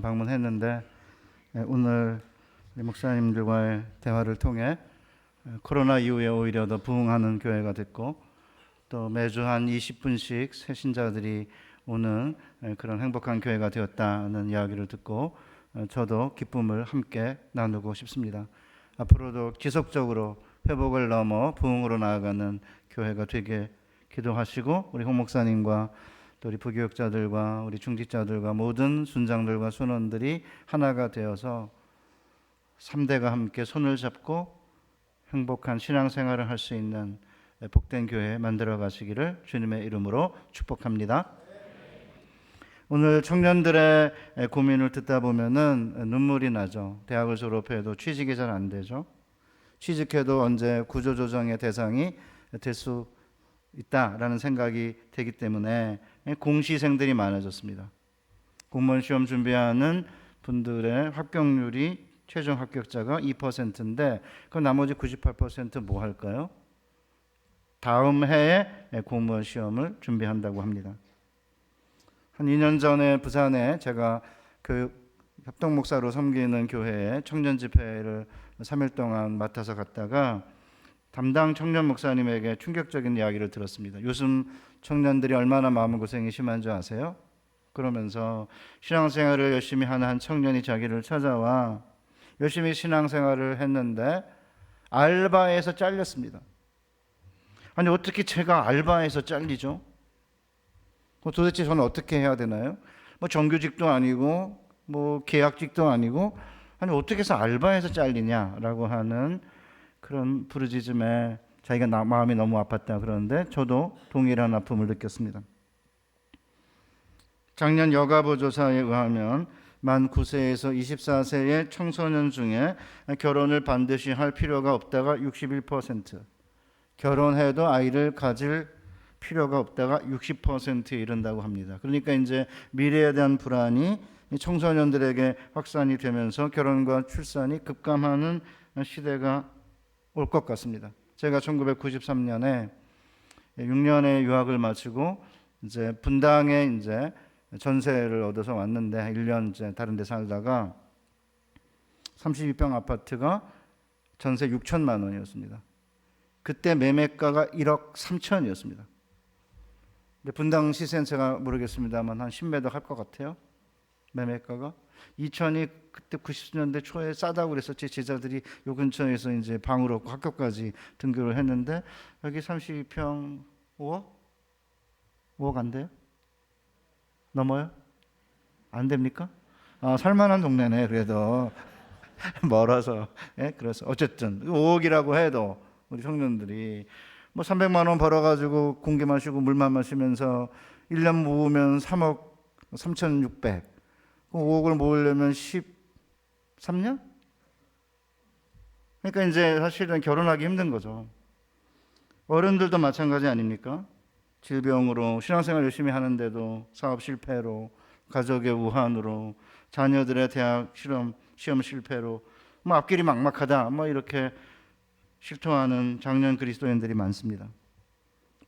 방문했는데 오늘 목사님들과의 대화를 통해 코로나 이후에 오히려 더 부흥하는 교회가 됐고 또 매주 한 20분씩 새 신자들이 오는 그런 행복한 교회가 되었다는 이야기를 듣고 저도 기쁨을 함께 나누고 싶습니다. 앞으로도 지속적으로 회복을 넘어 부흥으로 나아가는 교회가 되게 기도하시고 우리 홍 목사님과 또 우리 부교육자들과 우리 중직자들과 모든 순장들과 순원들이 하나가 되어서 3대가 함께 손을 잡고 행복한 신앙생활을 할 수 있는 복된 교회 만들어 가시기를 주님의 이름으로 축복합니다. 오늘 청년들의 고민을 듣다 보면은 눈물이 나죠. 대학을 졸업해도 취직이 잘 안 되죠. 취직해도 언제 구조조정의 대상이 될 수 있다라는 생각이 되기 때문에 공시생들이 많아졌습니다. 공무원 시험 준비하는 분들의 합격률이 최종 합격자가 2%인데 그 나머지 98% 뭐 할까요? 다음 해에 공무원 시험을 준비한다고 합니다. 한 2년 전에 부산에 제가 교육 협동목사로 섬기는 교회에 청년 집회를 3일 동안 맡아서 갔다가 담당 청년 목사님에게 충격적인 이야기를 들었습니다. 요즘 청년들이 얼마나 마음고생이 심한 줄 아세요? 그러면서 신앙생활을 열심히 하는 한 청년이 자기를 찾아와 열심히 신앙생활을 했는데 알바에서 잘렸습니다. 아니 어떻게 제가 알바에서 잘리죠? 도대체 저는 어떻게 해야 되나요? 정규직도 아니고 계약직도 아니고 아니 어떻게 해서 알바에서 잘리냐라고 하는 그런 부르짖음에 자기가 마음이 너무 아팠다 그러는데 저도 동일한 아픔을 느꼈습니다. 작년 여가부 조사에 의하면 만 9세에서 24세의 청소년 중에 결혼을 반드시 할 필요가 없다가 61%, 결혼해도 아이를 가질 필요가 없다가 60%에 이른다고 합니다. 그러니까 이제 미래에 대한 불안이 청소년들에게 확산이 되면서 결혼과 출산이 급감하는 시대가 올 것 같습니다. 제가 1993년에 6년의 유학을 마치고 이제 분당에 이제 전세를 얻어서 왔는데 1년 이제 다른 데 살다가 32평 아파트가 전세 6천만 원이었습니다. 그때 매매가가 1억 3천이었습니다. 분당 시세는 제가 모르겠습니다만 한 10m 할 것 같아요. 매매가가 2천이 그때 90년대 초에 싸다고 그랬었지. 제자들이 요 근처에서 이제 방을 얻고 학교까지 등교를 했는데 여기 32평 5억? 5억 안 돼요? 넘어요? 안 됩니까? 살만한 동네네. 그래도 멀어서. 예? 그래서 어쨌든 5억이라고 해도 우리 청년들이 300만 원 벌어가지고 공기 마시고 물만 마시면서 1년 모으면 3억 3,600. 5억을 모으려면 13년? 그러니까 이제 사실은 결혼하기 힘든 거죠. 어른들도 마찬가지 아닙니까? 질병으로 신앙생활 열심히 하는데도 사업 실패로, 가족의 우환으로, 자녀들의 대학 시험 실패로 앞길이 막막하다 이렇게 실토하는 장년 그리스도인들이 많습니다.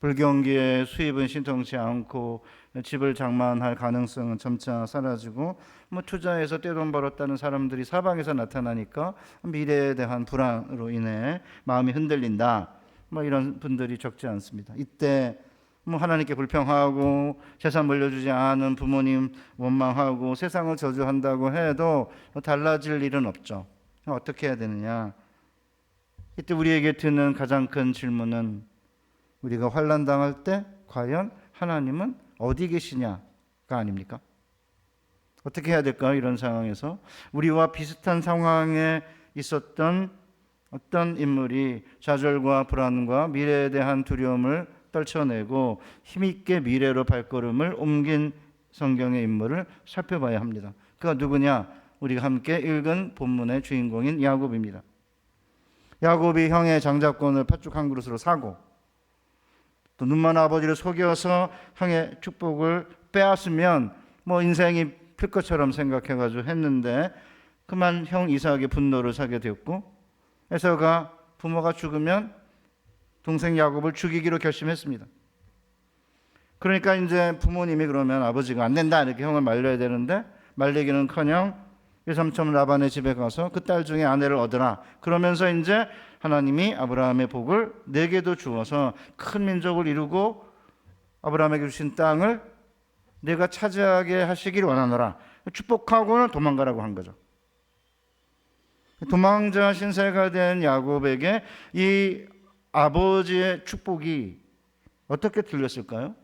불경기에 수입은 신통치 않고 집을 장만할 가능성은 점차 사라지고 투자해서 떼돈 벌었다는 사람들이 사방에서 나타나니까 미래에 대한 불안으로 인해 마음이 흔들린다. 이런 분들이 적지 않습니다. 이때 하나님께 불평하고 재산 물려주지 않은 부모님 원망하고 세상을 저주한다고 해도 달라질 일은 없죠. 어떻게 해야 되느냐? 이때 우리에게 드는 가장 큰 질문은 우리가 환난 당할 때 과연 하나님은 어디 계시냐가 아닙니까? 어떻게 해야 될까요? 이런 상황에서 우리와 비슷한 상황에 있었던 어떤 인물이 좌절과 불안과 미래에 대한 두려움을 떨쳐내고 힘있게 미래로 발걸음을 옮긴 성경의 인물을 살펴봐야 합니다. 그가 누구냐? 우리가 함께 읽은 본문의 주인공인 야곱입니다. 야곱이 형의 장자권을 팥죽 한 그릇으로 사고 또 눈먼 아버지를 속여서 형의 축복을 빼앗으면 인생이 필 것처럼 생각해가지고 했는데 그만 형 이삭의 분노를 사게 되었고 에서가 부모가 죽으면 동생 야곱을 죽이기로 결심했습니다. 그러니까 이제 부모님이 그러면 아버지가 안 된다 이렇게 형을 말려야 되는데 말리기는커녕 외삼촌 라반의 집에 가서 그 딸 중에 아내를 얻으라. 그러면서 이제 하나님이 아브라함의 복을 내게도 주어서 큰 민족을 이루고 아브라함에게 주신 땅을 내가 차지하게 하시길 원하노라. 축복하고는 도망가라고 한 거죠. 도망자 신세가 된 야곱에게 이 아버지의 축복이 어떻게 들렸을까요?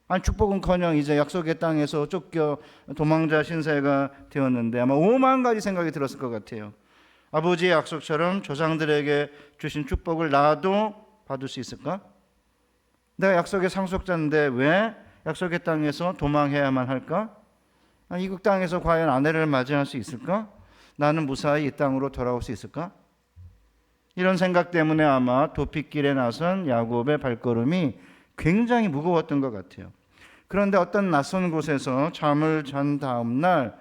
아니, 축복은커녕 이제 약속의 땅에서 쫓겨 도망자 신세가 되었는데 아마 5만 가지 생각이 들었을 것 같아요. 아버지의 약속처럼 조상들에게 주신 축복을 나도 받을 수 있을까? 내가 약속의 상속자인데 왜 약속의 땅에서 도망해야만 할까? 이국 땅에서 과연 아내를 맞이할 수 있을까? 나는 무사히 이 땅으로 돌아올 수 있을까? 이런 생각 때문에 아마 도피길에 나선 야곱의 발걸음이 굉장히 무거웠던 것 같아요. 그런데 어떤 낯선 곳에서 잠을 잔 다음 날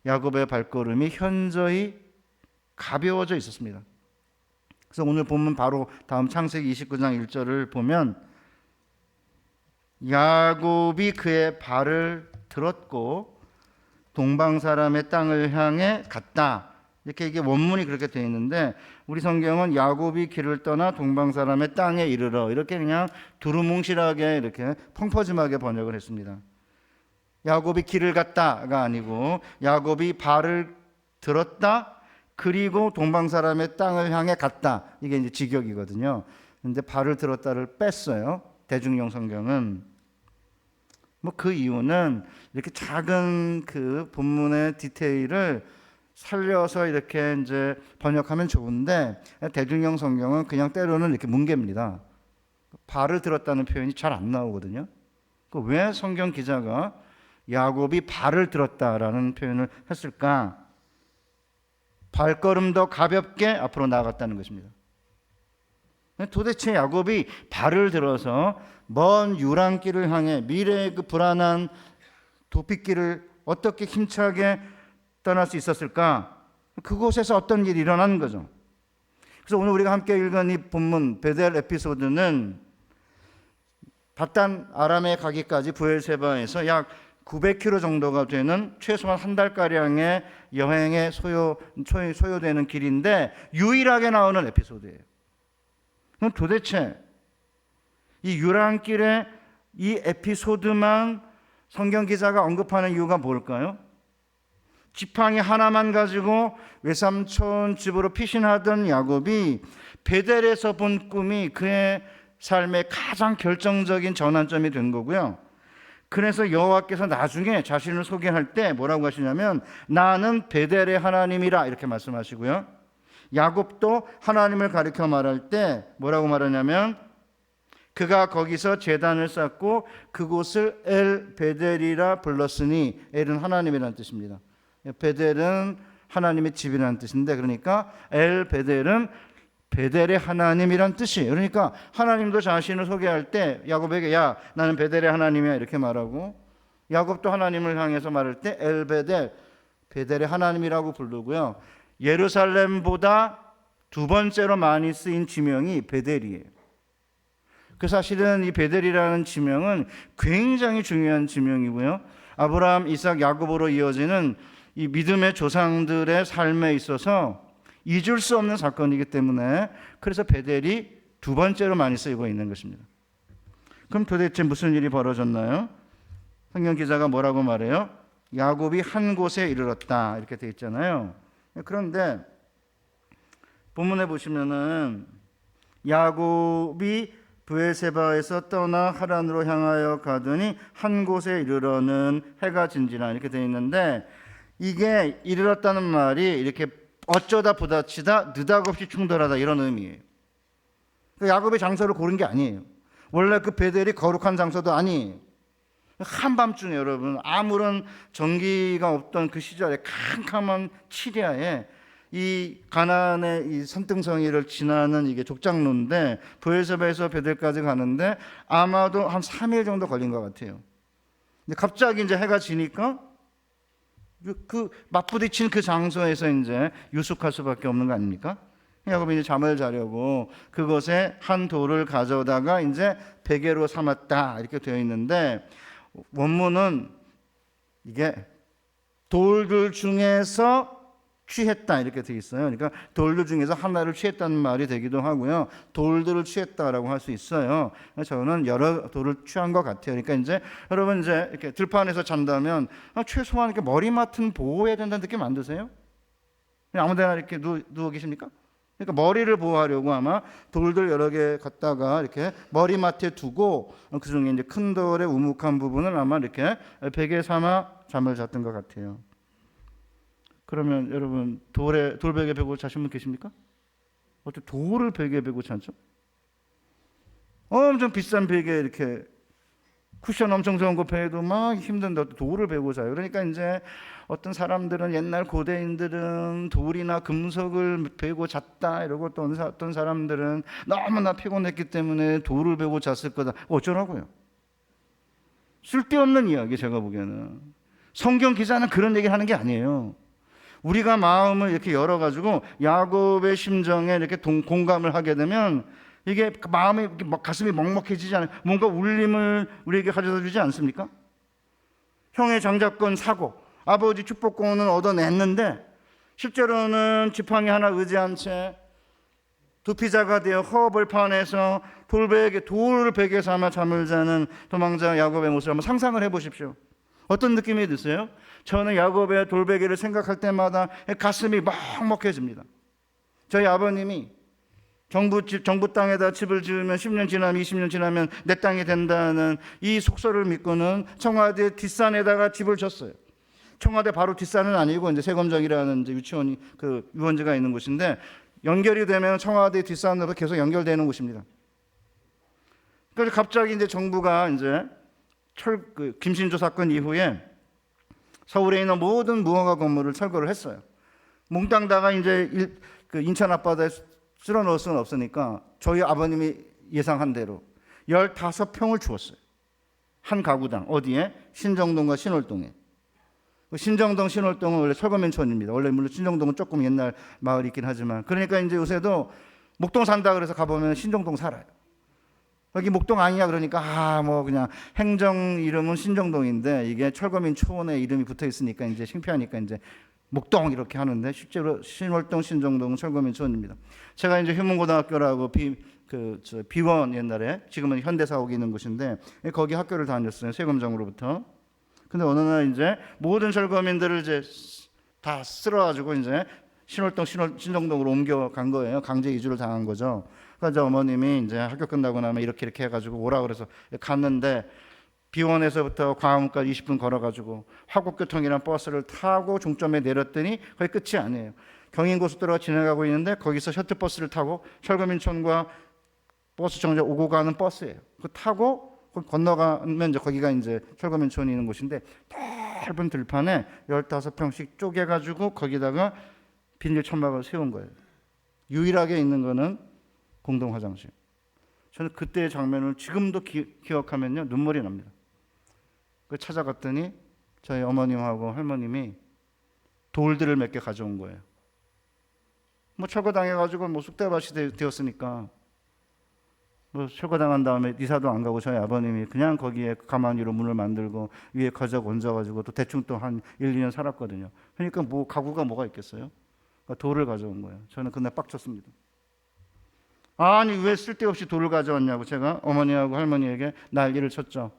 야곱의 발걸음이 현저히 가벼워져 있었습니다. 그래서 오늘 본문 바로 다음 창세기 29장 1절을 보면 야곱이 그의 발을 들었고 동방 사람의 땅을 향해 갔다. 이렇게 이게 원문이 그렇게 되어 있는데 우리 성경은 야곱이 길을 떠나 동방 사람의 땅에 이르러 이렇게 그냥 두루뭉실하게 이렇게 펑퍼짐하게 번역을 했습니다. 야곱이 길을 갔다가 아니고 야곱이 발을 들었다 그리고 동방 사람의 땅을 향해 갔다. 이게 이제 직역이거든요. 근데 발을 들었다를 뺐어요. 대중용 성경은. 그 이유는 이렇게 작은 그 본문의 디테일을 살려서 이렇게 이제 번역하면 좋은데 대중형 성경은 그냥 때로는 이렇게 뭉갭니다. 발을 들었다는 표현이 잘 안 나오거든요. 왜 성경 기자가 야곱이 발을 들었다라는 표현을 했을까? 발걸음 더 가볍게 앞으로 나아갔다는 것입니다. 도대체 야곱이 발을 들어서 먼 유랑길을 향해 미래의 그 불안한 도피길을 어떻게 힘차게 떠날 수 있었을까? 그곳에서 어떤 일이 일어난 거죠. 그래서 오늘 우리가 함께 읽은 이 본문 베델 에피소드는 바단 아람에 가기까지 브엘세바에서 약 900km 정도가 되는 최소한 한 달가량의 여행에 소요되는 길인데 유일하게 나오는 에피소드예요. 그럼 도대체 이 유랑길의 이 에피소드만 성경 기자가 언급하는 이유가 뭘까요? 지팡이 하나만 가지고 외삼촌 집으로 피신하던 야곱이 베델에서 본 꿈이 그의 삶의 가장 결정적인 전환점이 된 거고요. 그래서 여호와께서 나중에 자신을 소개할 때 뭐라고 하시냐면 나는 베델의 하나님이라 이렇게 말씀하시고요. 야곱도 하나님을 가리켜 말할 때 뭐라고 말하냐면 그가 거기서 제단을 쌓고 그곳을 엘 베델이라 불렀으니 엘은 하나님이라는 뜻입니다. 베델은 하나님의 집이라는 뜻인데 그러니까 엘 베델은 베델의 하나님이란 뜻이에요. 그러니까 하나님도 자신을 소개할 때 야곱에게 야 나는 베델의 하나님이야 이렇게 말하고 야곱도 하나님을 향해서 말할 때 엘 베델 베델의 하나님이라고 부르고요. 예루살렘보다 두 번째로 많이 쓰인 지명이 베델이에요. 그 사실은 이 베델이라는 지명은 굉장히 중요한 지명이고요. 아브라함, 이삭, 야곱으로 이어지는 이 믿음의 조상들의 삶에 있어서 잊을 수 없는 사건이기 때문에 그래서 베델이 두 번째로 많이 쓰이고 있는 것입니다. 그럼 도대체 무슨 일이 벌어졌나요? 성경 기자가 뭐라고 말해요? 야곱이 한 곳에 이르렀다 이렇게 되어 있잖아요. 그런데 본문에 보시면은 야곱이 브엘세바에서 떠나 하란으로 향하여 가더니 한 곳에 이르러는 해가 진지라 이렇게 되어 있는데 이게 이르렀다는 말이 이렇게 어쩌다 부딪히다 느닷없이 충돌하다 이런 의미예요. 야곱의 장소를 고른 게 아니에요. 원래 그 베델이 거룩한 장소도 아니에요. 한밤중에 여러분 아무런 전기가 없던 그 시절에 캄캄한 시리아에 이 가나안의 이 산등성이를 지나는 이게 족장로인데 브엘세바에서 베델까지 가는데 아마도 한 3일 정도 걸린 것 같아요. 근데 갑자기 이제 해가 지니까 그 맞부딪힌 그 장소에서 이제 유숙할 수밖에 없는 거 아닙니까? 야곱이 이제 잠을 자려고 그곳에 한 돌을 가져다가 이제 베개로 삼았다 이렇게 되어 있는데 원문은 이게 돌들 중에서 취했다 이렇게 되어 있어요. 그러니까 돌들 중에서 하나를 취했다는 말이 되기도 하고요. 돌들을 취했다라고 할 수 있어요. 저는 여러 돌을 취한 것 같아요. 그러니까 이제 여러분 이제 이렇게 들판에서 잔다면 최소한 이렇게 머리맡은 보호해야 된다는 느낌 안 드세요? 그냥 아무데나 이렇게 누워 계십니까? 그러니까 머리를 보호하려고 아마 돌들 여러 개 갖다가 이렇게 머리맡에 두고 그 중에 이제 큰 돌의 우묵한 부분을 아마 이렇게 베개 삼아 잠을 잤던 것 같아요. 그러면 여러분 돌베개 베고 자신 분 계십니까? 어떻게 돌을 베개 베고 자죠? 엄청 비싼 베개 이렇게 쿠션 엄청 좋은 거 베도 막 힘든데 돌을 베고 자요. 그러니까 이제 어떤 사람들은 옛날 고대인들은 돌이나 금속을 베고 잤다 이러고 또 어떤 사람들은 너무나 피곤했기 때문에 돌을 베고 잤을 거다. 어쩌라고요? 쓸데없는 이야기 제가 보기에는. 성경 기자는 그런 얘기를 하는 게 아니에요. 우리가 마음을 이렇게 열어가지고 야곱의 심정에 이렇게 공감을 하게 되면 이게 마음이 가슴이 먹먹해지지 않아요. 뭔가 울림을 우리에게 가져다 주지 않습니까? 형의 장자권 사고, 아버지 축복권은 얻어냈는데 실제로는 지팡이 하나 의지한 채 두피자가 되어 허벌판에서 돌을 베개 삼아 잠을 자는 도망자 야곱의 모습을 한번 상상을 해보십시오. 어떤 느낌이 드세요? 저는 야곱의 돌베개를 생각할 때마다 가슴이 먹먹해집니다. 저희 아버님이 정부 땅에다 집을 지으면 10년 지나면 20년 지나면 내 땅이 된다는 이 속설을 믿고는 청와대 뒷산에다가 집을 졌어요. 청와대 바로 뒷산은 아니고 이제 세검정이라는 이제 유치원이 그 유원지가 있는 곳인데 연결이 되면 청와대 뒷산으로 계속 연결되는 곳입니다. 그래서 갑자기 이제 정부가 이제 김신조 사건 이후에 서울에 있는 모든 무허가 건물을 철거를 했어요. 몽땅 다가 이제 인천 앞바다에 쓸어 넣을 수는 없으니까 저희 아버님이 예상한 대로 15평을 주었어요. 한 가구당. 어디에? 신정동과 신월동에. 신정동, 신월동은 원래 철거민촌입니다. 원래 물론 신정동은 조금 옛날 마을이 있긴 하지만 그러니까 이제 요새도 목동 산다 그래서 가보면 신정동 살아요. 여기 목동 아니냐 그러니까 뭐 그냥 행정 이름은 신정동인데 이게 철거민촌에 이름이 붙어 있으니까 이제 창피하니까 이제 목동 이렇게 하는데 실제로 신월동, 신정동은 철거민촌입니다. 제가 이제 휴문고등학교라고 비원 옛날에 지금은 현대사옥이 있는 곳인데 거기 학교를 다녔어요. 세검정으로부터. 근데 어느 날 이제 모든 철거민들을 이제 다 쓸어가지고 이제 신월동, 신정동으로 옮겨간 거예요. 강제 이주를 당한 거죠. 그래서 어머님이 이제 학교 끝나고 나면 이렇게 해가지고 오라 그래서 갔는데 비원에서부터 광화문까지 20분 걸어가지고 화곡교통이라는 버스를 타고 종점에 내렸더니 거의 끝이 아니에요. 경인고속도로가 지나가고 있는데 거기서 셔틀버스를 타고 철거민촌과 버스 정류장 오고 가는 버스예요. 그 타고 건너가면 이제 거기가 이제 철거민촌이 있는 곳인데 넓은 들판에 15평씩 쪼개가지고 거기다가 비닐 천막을 세운 거예요. 유일하게 있는 거는 공동 화장실. 저는 그때의 장면을 지금도 기억하면요 눈물이 납니다. 그 찾아갔더니 저희 어머님하고 할머님이 돌들을 몇 개 가져온 거예요. 뭐 철거당해가지고 뭐 쑥대밭이 되었으니까 뭐 철거당한 다음에 이사도 안 가고 저희 아버님이 그냥 거기에 가마니로 문을 만들고 위에 거적 얹어가지고 또 대충 또 한 1, 2년 살았거든요. 그러니까 뭐 가구가 뭐가 있겠어요? 그러니까 돌을 가져온 거예요. 저는 그날 빡쳤습니다. 아니 왜 쓸데없이 돌을 가져왔냐고 제가 어머니하고 할머니에게 난리를 쳤죠.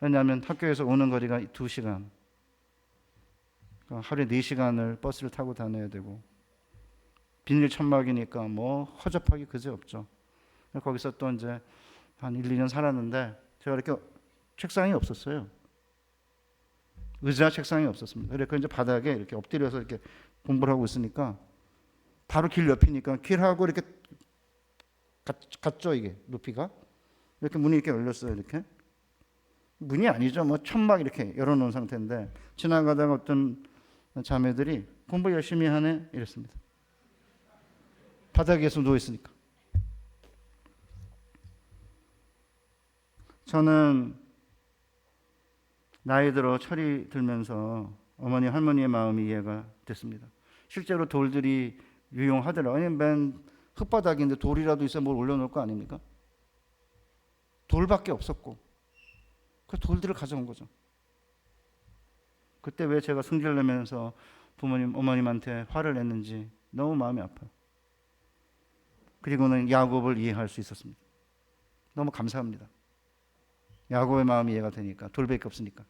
왜냐하면 학교에서 오는 거리가 2시간, 그러니까 하루에 4시간을 버스를 타고 다녀야 되고 비닐 천막이니까 뭐 허접하기 그지없죠. 거기서 또 이제 한 1, 2년 살았는데 제가 이렇게 책상이 없었어요. 의자 책상이 없었습니다. 그래서 이제 바닥에 이렇게 엎드려서 이렇게 공부를 하고 있으니까 바로 길 옆이니까 길하고 이렇게 같죠 이게 높이가 이렇게 문이 이렇게 열렸어요. 이렇게 문이 아니죠. 뭐 천막 이렇게 열어놓은 상태인데 지나가다가 어떤 자매들이 공부 열심히 하네 이랬습니다. 바닥에서 누워 있으니까. 저는 나이 들어 철이 들면서 어머니 할머니의 마음이 이해가 됐습니다. 실제로 돌들이 유용하더라고요. 아니 맨 흙바닥인데 돌이라도 있어야 뭘 올려놓을 거 아닙니까? 돌밖에 없었고 그 돌들을 가져온 거죠. 그때 왜 제가 승질 내면서 부모님, 어머님한테 화를 냈는지 너무 마음이 아파요. 그리고는 야곱을 이해할 수 있었습니다. 너무 감사합니다. 야곱의 마음이 이해가 되니까. 돌밖에 없으니까.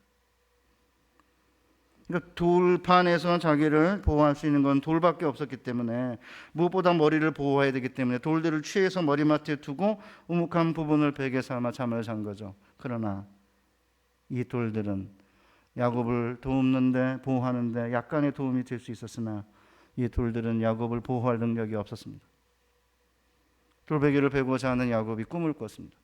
그러니까 돌판에서 자기를 보호할 수 있는 건 돌밖에 없었기 때문에, 무엇보다 머리를 보호해야 되기 때문에 돌들을 취해서 머리맡에 두고 우묵한 부분을 베개 삼아 잠을 잔 거죠. 그러나 이 돌들은 야곱을 돕는데, 보호하는데 약간의 도움이 될 수 있었으나 이 돌들은 야곱을 보호할 능력이 없었습니다. 돌베개를 베고자 하는 야곱이 꿈을 꿨습니다.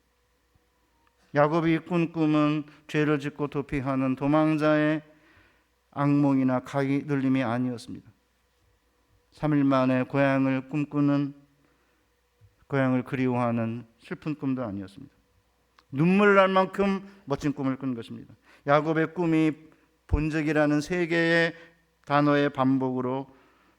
야곱이 꾼 꿈은 죄를 짓고 도피하는 도망자의 악몽이나 가히 눌림이 아니었습니다. 3일 만에 고향을 꿈꾸는, 고향을 그리워하는 슬픈 꿈도 아니었습니다. 눈물 날 만큼 멋진 꿈을 꾼 것입니다. 야곱의 꿈이 본적이라는 세 개의 단어의 반복으로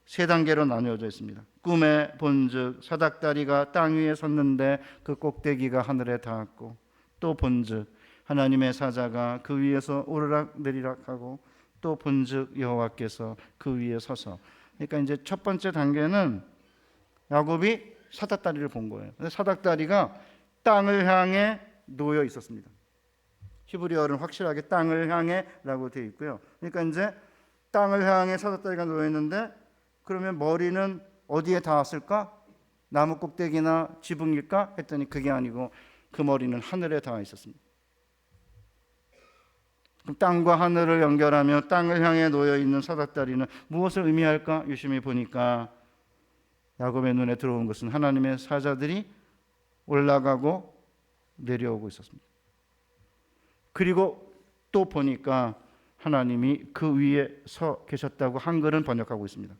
세 단계로 나뉘어져 있습니다. 꿈의 본즉, 사닥다리가 땅 위에 섰는데 그 꼭대기가 하늘에 닿았고, 또 본즉, 하나님의 사자가 그 위에서 오르락 내리락 하고, 또 본즉 여호와께서 그 위에 서서. 그러니까 이제 첫 번째 단계는 야곱이 사닥다리를 본 거예요. 사닥다리가 땅을 향해 놓여 있었습니다. 히브리어는 확실하게 땅을 향해라고 되어 있고요. 그러니까 이제 땅을 향해 사닥다리가 놓여 있는데, 그러면 머리는 어디에 닿았을까? 나무 꼭대기나 지붕일까? 했더니 그게 아니고 그 머리는 하늘에 닿아 있었습니다. 땅과 하늘을 연결하며 땅을 향해 놓여 있는 사닥다리는 무엇을 의미할까? 유심히 보니까 야곱의 눈에 들어온 것은 하나님의 사자들이 올라가고 내려오고 있었습니다. 그리고 또 보니까 하나님이 그 위에 서 계셨다고 한글은 번역하고 있습니다.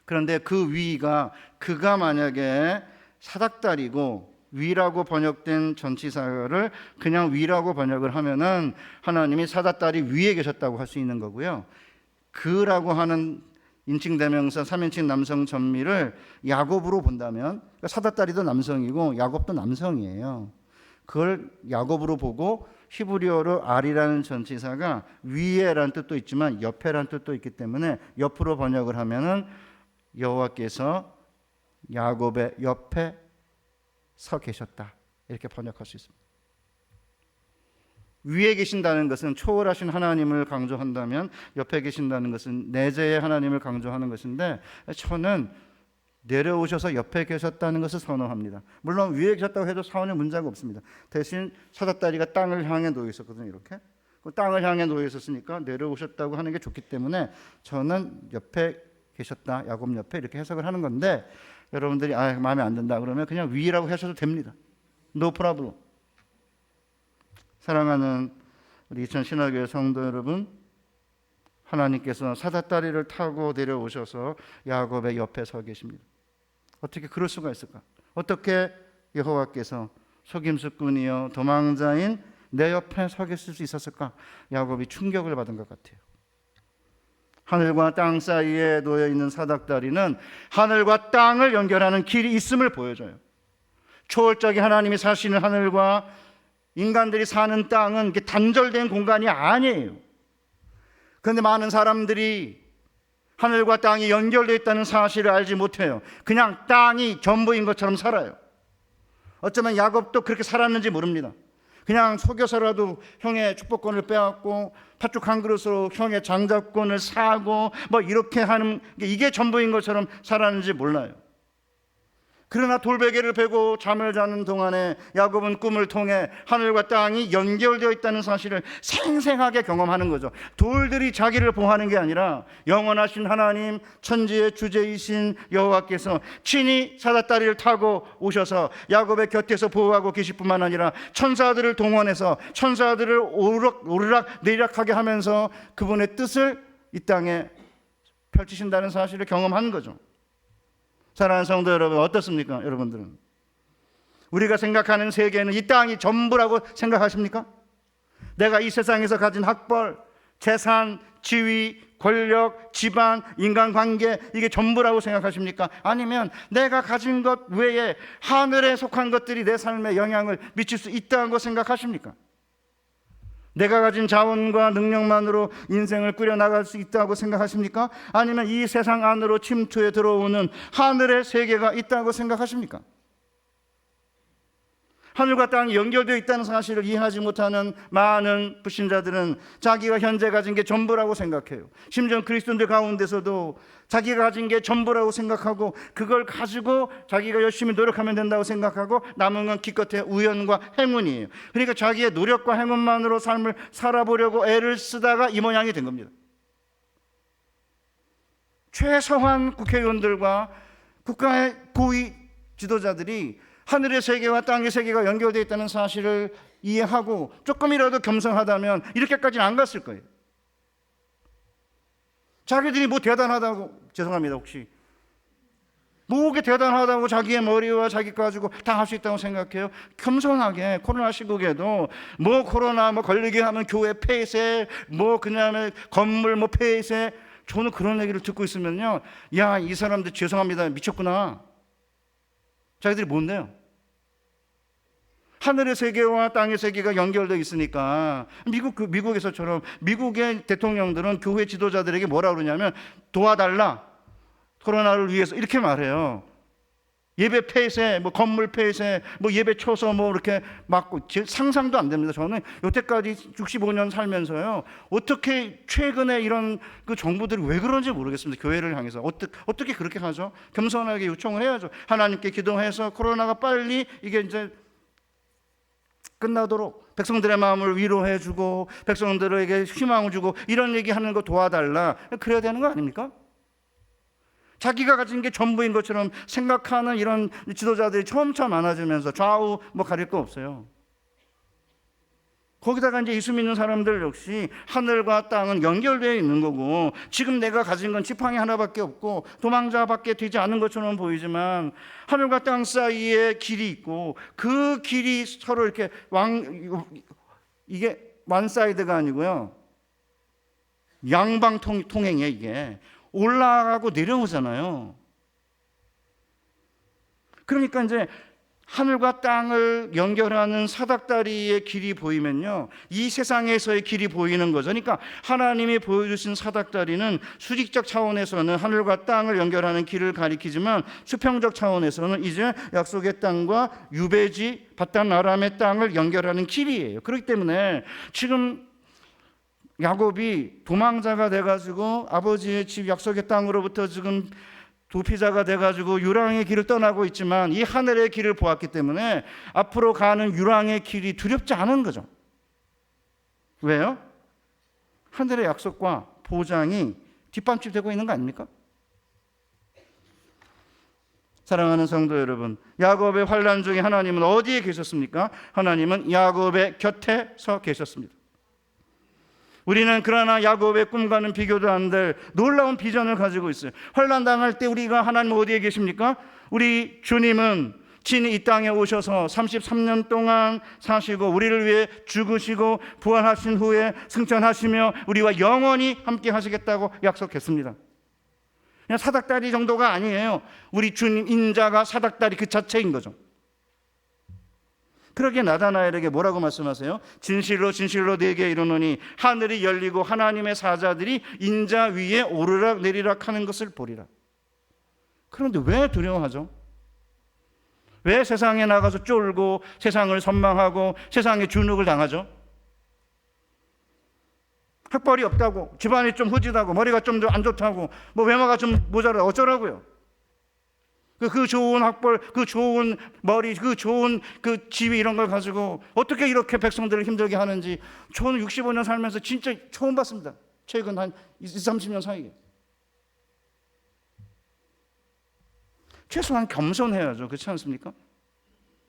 그런데 그 위가, 그가 만약에 사닥다리고 위라고 번역된 전치사를 그냥 위라고 번역을 하면은 하나님이 사닥다리 위에 계셨다고 할 수 있는 거고요. 그라고 하는 인칭대명사 3인칭 남성 전미를 야곱으로 본다면, 그러니까 사닥다리도 남성이고 야곱도 남성이에요. 그걸 야곱으로 보고 히브리어로 알이라는 전치사가 위에라는 뜻도 있지만 옆에라는 뜻도 있기 때문에 옆으로 번역을 하면은 여호와께서 야곱의 옆에 서 계셨다, 이렇게 번역할 수 있습니다. 위에 계신다는 것은 초월하신 하나님을 강조한다면, 옆에 계신다는 것은 내재의 하나님을 강조하는 것인데, 저는 내려오셔서 옆에 계셨다는 것을 선호합니다. 물론 위에 계셨다고 해도 전혀 문제가 없습니다. 대신 사닥다리가 땅을 향해 놓여 있었거든요. 이렇게 땅을 향해 놓여 있었으니까 내려오셨다고 하는 게 좋기 때문에 저는 옆에 계셨다, 야곱 옆에, 이렇게 해석을 하는 건데, 여러분들이 마음에 안 든다 그러면 그냥 위라고 하셔도 됩니다. No problem. 사랑하는 우리 이천 신학교의 성도 여러분, 하나님께서 사닥다리를 타고 내려오셔서 야곱의 옆에 서 계십니다. 어떻게 그럴 수가 있을까? 어떻게 여호와께서 속임수꾼이요 도망자인 내 옆에 서 계실 수 있었을까? 야곱이 충격을 받은 것 같아요. 하늘과 땅 사이에 놓여 있는 사닥다리는 하늘과 땅을 연결하는 길이 있음을 보여줘요. 초월적인 하나님이 사시는 하늘과 인간들이 사는 땅은 단절된 공간이 아니에요. 그런데 많은 사람들이 하늘과 땅이 연결되어 있다는 사실을 알지 못해요. 그냥 땅이 전부인 것처럼 살아요. 어쩌면 야곱도 그렇게 살았는지 모릅니다. 그냥 속여서라도 형의 축복권을 빼앗고 팥죽 한 그릇으로 형의 장자권을 사고 뭐 이렇게 하는 게 이게 전부인 것처럼 살았는지 몰라요. 그러나 돌베개를 베고 잠을 자는 동안에 야곱은 꿈을 통해 하늘과 땅이 연결되어 있다는 사실을 생생하게 경험하는 거죠. 돌들이 자기를 보호하는 게 아니라 영원하신 하나님, 천지의 주제이신 여호와께서 친히 사닥다리를 타고 오셔서 야곱의 곁에서 보호하고 계실 뿐만 아니라 천사들을 동원해서 천사들을 오르락 내리락하게 하면서 그분의 뜻을 이 땅에 펼치신다는 사실을 경험한 거죠. 사랑하는 성도 여러분, 어떻습니까? 여러분들은 우리가 생각하는 세계는 이 땅이 전부라고 생각하십니까? 내가 이 세상에서 가진 학벌, 재산, 지위, 권력, 집안, 인간관계, 이게 전부라고 생각하십니까? 아니면 내가 가진 것 외에 하늘에 속한 것들이 내 삶에 영향을 미칠 수 있다고 생각하십니까? 내가 가진 자원과 능력만으로 인생을 꾸려나갈 수 있다고 생각하십니까? 아니면 이 세상 안으로 침투해 들어오는 하늘의 세계가 있다고 생각하십니까? 하늘과 땅이 연결되어 있다는 사실을 이해하지 못하는 많은 불신자들은 자기가 현재 가진 게 전부라고 생각해요. 심지어 그리스도인들 가운데서도 자기가 가진 게 전부라고 생각하고 그걸 가지고 자기가 열심히 노력하면 된다고 생각하고 남은 건 기껏해 우연과 행운이에요. 그러니까 자기의 노력과 행운만으로 삶을 살아보려고 애를 쓰다가 이 모양이 된 겁니다. 최소한 국회의원들과 국가의 고위 지도자들이 하늘의 세계와 땅의 세계가 연결되어 있다는 사실을 이해하고 조금이라도 겸손하다면 이렇게까지는 안 갔을 거예요. 자기들이 뭐 대단하다고, 죄송합니다 혹시 뭐게 대단하다고 자기의 머리와 자기 거 가지고 다 할 수 있다고 생각해요? 겸손하게 코로나 시국에도 뭐 코로나 뭐 걸리게 하면 교회 폐쇄, 뭐 그냥 건물 뭐 폐쇄, 저는 그런 얘기를 듣고 있으면요, 야, 이 사람들 죄송합니다 미쳤구나. 자기들이 뭔데요? 하늘의 세계와 땅의 세계가 연결되어 있으니까 미국에서처럼 미국의 대통령들은 교회 지도자들에게 뭐라 그러냐면 도와달라, 코로나를 위해서 이렇게 말해요. 예배 폐쇄, 뭐 건물 폐쇄, 뭐 예배 초소 뭐 이렇게 막고, 상상도 안 됩니다. 저는 여태까지 65년 살면서요, 어떻게 최근에 이런 그 정부들이 왜 그런지 모르겠습니다. 교회를 향해서 어떻게 그렇게 하죠? 겸손하게 요청을 해야죠. 하나님께 기도해서 코로나가 빨리 이게 이제 끝나도록 백성들의 마음을 위로해주고 백성들에게 희망을 주고 이런 얘기하는 거 도와달라, 그래야 되는 거 아닙니까? 자기가 가진 게 전부인 것처럼 생각하는 이런 지도자들이 점차 많아지면서 좌우 뭐 가릴 거 없어요. 거기다가 이제 예수 믿는 사람들 역시 하늘과 땅은 연결되어 있는 거고, 지금 내가 가진 건 지팡이 하나밖에 없고 도망자밖에 되지 않은 것처럼 보이지만 하늘과 땅 사이에 길이 있고 그 길이 서로 이렇게 이게 원사이드가 아니고요, 양방 통행이에요. 이게 올라가고 내려오잖아요. 그러니까 이제 하늘과 땅을 연결하는 사닥다리의 길이 보이면요, 이 세상에서의 길이 보이는 거죠. 그러니까 하나님이 보여주신 사닥다리는 수직적 차원에서는 하늘과 땅을 연결하는 길을 가리키지만 수평적 차원에서는 이제 약속의 땅과 유배지 바단 아람의 땅을 연결하는 길이에요. 그렇기 때문에 지금 야곱이 도망자가 돼가지고 아버지의 집 약속의 땅으로부터 지금 도피자가 돼가지고 유랑의 길을 떠나고 있지만 이 하늘의 길을 보았기 때문에 앞으로 가는 유랑의 길이 두렵지 않은 거죠. 왜요? 하늘의 약속과 보장이 뒷받침되고 있는 거 아닙니까? 사랑하는 성도 여러분, 야곱의 환난 중에 하나님은 어디에 계셨습니까? 하나님은 야곱의 곁에 서 계셨습니다. 우리는 그러나 야곱의 꿈과는 비교도 안 될 놀라운 비전을 가지고 있어요. 환난 당할 때 우리가 하나님 어디에 계십니까? 우리 주님은 친히 이 땅에 오셔서 33년 동안 사시고 우리를 위해 죽으시고 부활하신 후에 승천하시며 우리와 영원히 함께 하시겠다고 약속했습니다. 그냥 사닥다리 정도가 아니에요. 우리 주님 인자가 사닥다리 그 자체인 거죠. 그러기에 나다나엘에게 뭐라고 말씀하세요? 진실로 진실로 네게 이르노니 하늘이 열리고 하나님의 사자들이 인자 위에 오르락 내리락 하는 것을 보리라. 그런데 왜 두려워하죠? 왜 세상에 나가서 쫄고 세상을 선망하고 세상에 주눅을 당하죠? 학벌이 없다고, 집안이 좀 후지다고, 머리가 좀 안 좋다고, 뭐 외모가 좀 모자라 어쩌라고요? 그 좋은 학벌, 그 좋은 머리, 그 좋은 그 지위 이런 걸 가지고 어떻게 이렇게 백성들을 힘들게 하는지 저는 65년 살면서 진짜 처음 봤습니다. 최근 한 20, 30년 사이에. 최소한 겸손해야죠. 그렇지 않습니까?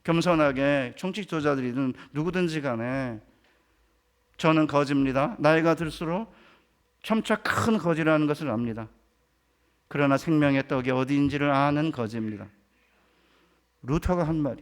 겸손하게 정치 지도자들이든 누구든지 간에 저는 거지입니다. 나이가 들수록 점차 큰 거지라는 것을 압니다. 그러나 생명의 떡이 어디인지를 아는 거지입니다. 루터가 한 말이,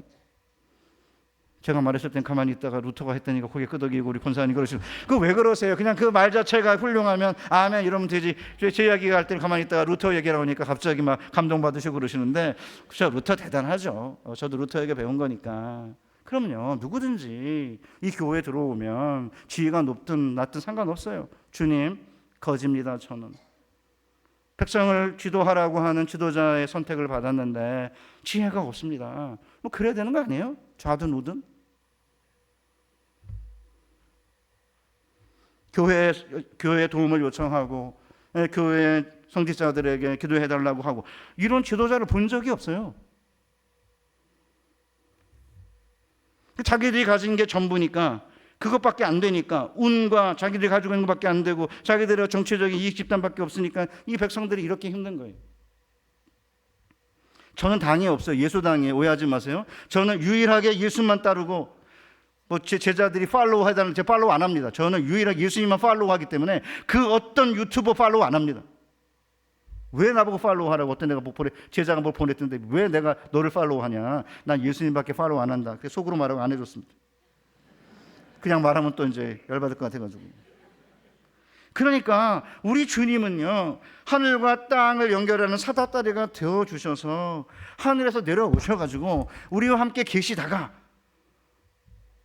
제가 말했을 땐 가만히 있다가 루터가 했다니까 고개 끄덕이고 우리 권사님 그러시고, 그 왜 그러세요? 그냥 그 말 자체가 훌륭하면 아멘 이러면 되지. 제 이야기가 할 때는 가만히 있다가 루터 얘기를 하니까 갑자기 막 감동받으시고 그러시는데, 그렇죠, 루터 대단하죠. 저도 루터에게 배운 거니까. 그럼요, 누구든지 이 교회에 들어오면 지위가 높든 낮든 상관없어요. 주님, 거지입니다. 저는 백성을 지도하라고 하는 지도자의 선택을 받았는데 지혜가 없습니다. 뭐 그래야 되는 거 아니에요? 좌든 우든. 교회에 도움을 요청하고 교회 성직자들에게 기도해달라고 하고 이런 지도자를 본 적이 없어요. 자기들이 가진 게 전부니까 그것밖에 안 되니까 운과 자기들이 가지고 있는 것밖에 안 되고 자기들의 정치적인 이익 집단밖에 없으니까 이 백성들이 이렇게 힘든 거예요. 저는 당이 없어요. 예수당에 오해하지 마세요. 저는 유일하게 예수만 따르고 뭐 제 제자들이 팔로우 해달라는 제 팔로우 안 합니다. 저는 유일하게 예수님만 팔로우 하기 때문에 그 어떤 유튜버 팔로우 안 합니다. 왜 나보고 팔로우 하라고 어떤 내가 제자가 뭘 보냈던데 왜 내가 너를 팔로우 하냐. 난 예수님밖에 팔로우 안 한다. 그래서 속으로 말하고 안 해줬습니다. 그냥 말하면 또 이제 열받을 것 같아가지고. 그러니까 우리 주님은요, 하늘과 땅을 연결하는 사다다리가 되어주셔서 하늘에서 내려오셔가지고 우리와 함께 계시다가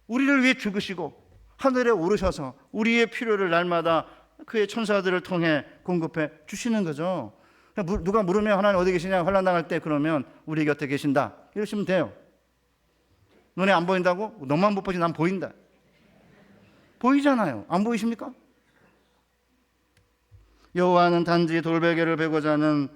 우리를 위해 죽으시고 하늘에 오르셔서 우리의 필요를 날마다 그의 천사들을 통해 공급해 주시는 거죠. 누가 물으면 하나님 어디 계시냐 환난 당할 때 그러면 우리 곁에 계신다 이러시면 돼요. 눈에 안 보인다고? 너만 못 보지 난 보인다. 보이잖아요. 안 보이십니까? 여호와는 단지 돌베개를 베고자 하는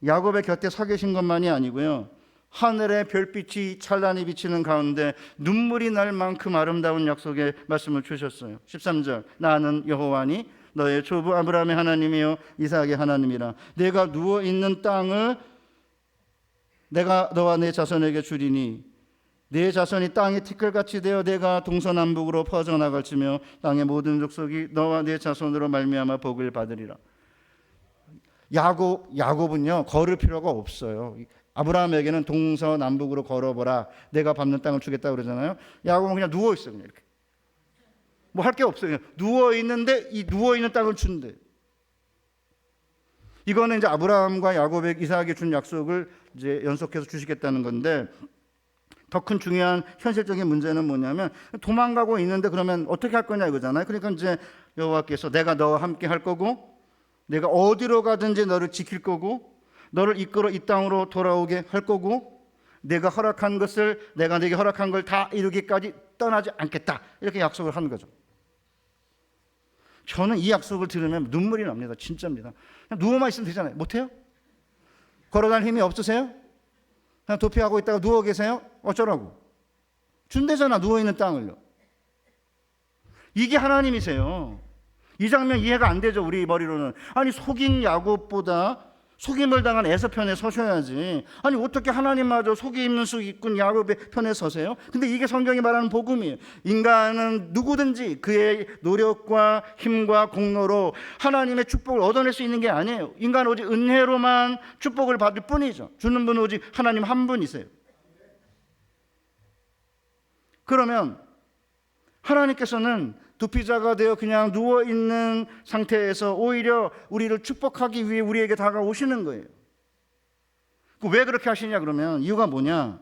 야곱의 곁에 서 계신 것만이 아니고요, 하늘의 별빛이 찬란히 비치는 가운데 눈물이 날 만큼 아름다운 약속의 말씀을 주셨어요. 13절 나는 여호와니 너의 조부 아브라함의 하나님이요 이삭의 하나님이라. 내가 누워있는 땅을 내가 너와 내 자손에게 주리니 내 자손이 땅의 티끌같이 되어 내가 동서남북으로 퍼져나갈지며 땅의 모든 족속이 너와 내 자손으로 말미암아 복을 받으리라. 야곱은요 걸을 필요가 없어요. 아브라함에게는 동서남북으로 걸어보라 내가 밟는 땅을 주겠다 그러잖아요. 야곱은 그냥 누워있어요. 그냥 이렇게 뭐 할 게 없어요. 그냥 누워있는데 이 누워있는 땅을 준대. 이거는 이제 아브라함과 야곱에게 이삭에게 준 약속을 이제 연속해서 주시겠다는 건데, 더 큰 중요한 현실적인 문제는 뭐냐면 도망가고 있는데 그러면 어떻게 할 거냐 이거잖아요. 그러니까 이제 여호와께서 내가 너와 함께 할 거고 내가 어디로 가든지 너를 지킬 거고 너를 이끌어 이 땅으로 돌아오게 할 거고 내가 허락한 것을 내가 네게 허락한 걸 다 이루기까지 떠나지 않겠다 이렇게 약속을 하는 거죠. 저는 이 약속을 들으면 눈물이 납니다. 진짜입니다. 그냥 누워만 있으면 되잖아요. 못해요? 걸어다닐 힘이 없으세요? 그냥 도피하고 있다가 누워 계세요? 어쩌라고? 준대잖아 누워있는 땅을요. 이게 하나님이세요. 이 장면 이해가 안 되죠 우리 머리로는. 아니 속인 야곱보다 속임을 당한 에서 편에 서셔야지. 아니 어떻게 하나님마저 속임는 속임꾼 야곱의 편에 서세요? 근데 이게 성경이 말하는 복음이에요. 인간은 누구든지 그의 노력과 힘과 공로로 하나님의 축복을 얻어낼 수 있는 게 아니에요. 인간은 오직 은혜로만 축복을 받을 뿐이죠. 주는 분은 오직 하나님 한 분이세요. 그러면 하나님께서는 두피자가 되어 그냥 누워있는 상태에서 오히려 우리를 축복하기 위해 우리에게 다가오시는 거예요. 왜 그렇게 하시냐 그러면 이유가 뭐냐?